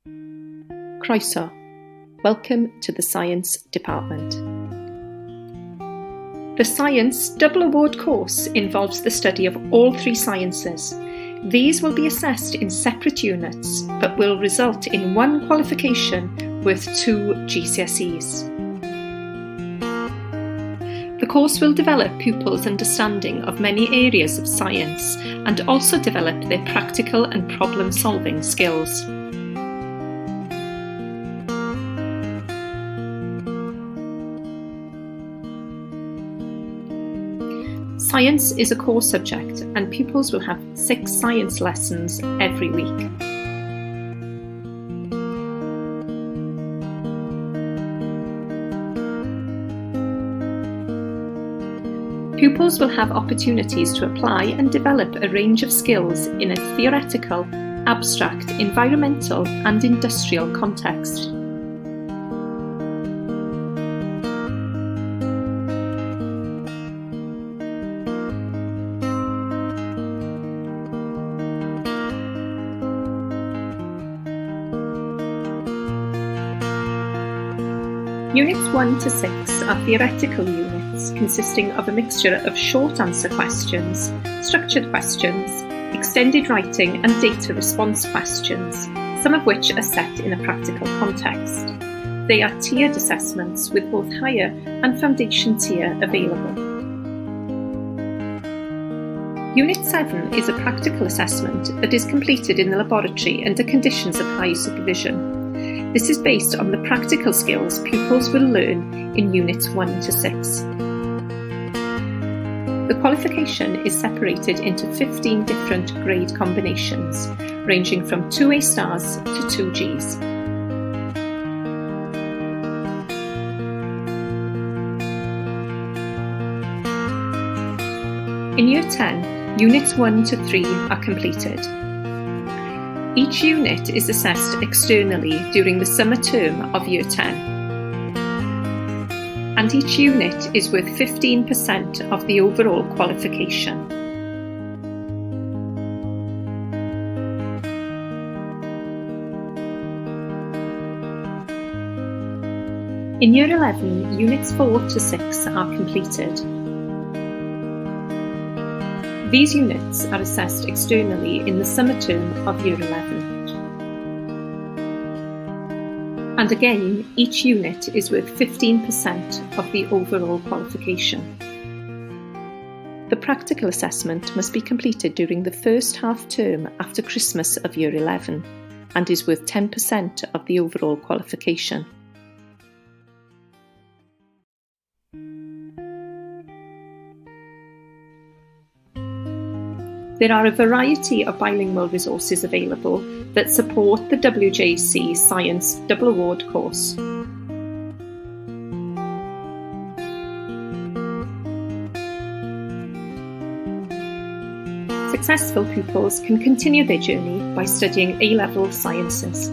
Croeso. Welcome to the Science Department. The Science Double Award course involves the study of all three sciences. These will be assessed in separate units, but will result in one qualification worth 2 GCSEs. The course will develop pupils' understanding of many areas of science and also develop their practical and problem-solving skills. Science is a core subject and pupils will have 6 science lessons every week. Pupils will have opportunities to apply and develop a range of skills in a theoretical, abstract, environmental and industrial context. Units 1 to 6 are theoretical units consisting of a mixture of short answer questions, structured questions, extended writing and data response questions, some of which are set in a practical context. They are tiered assessments with both higher and foundation tier available. Unit 7 is a practical assessment that is completed in the laboratory under conditions of high supervision. This is based on the practical skills pupils will learn in Units 1 to 6. The qualification is separated into 15 different grade combinations, ranging from 2 A stars to 2 Gs. In Year 10, Units 1 to 3 are completed. Each unit is assessed externally during the summer term of Year 10. And each unit is worth 15% of the overall qualification. In Year 11, Units 4 to 6 are completed. These units are assessed externally in the summer term of Year 11. And again, each unit is worth 15% of the overall qualification. The practical assessment must be completed during the first half term after Christmas of Year 11 and is worth 10% of the overall qualification. There are a variety of bilingual resources available that support the WJC Science Double Award course. Successful pupils can continue their journey by studying A-level sciences.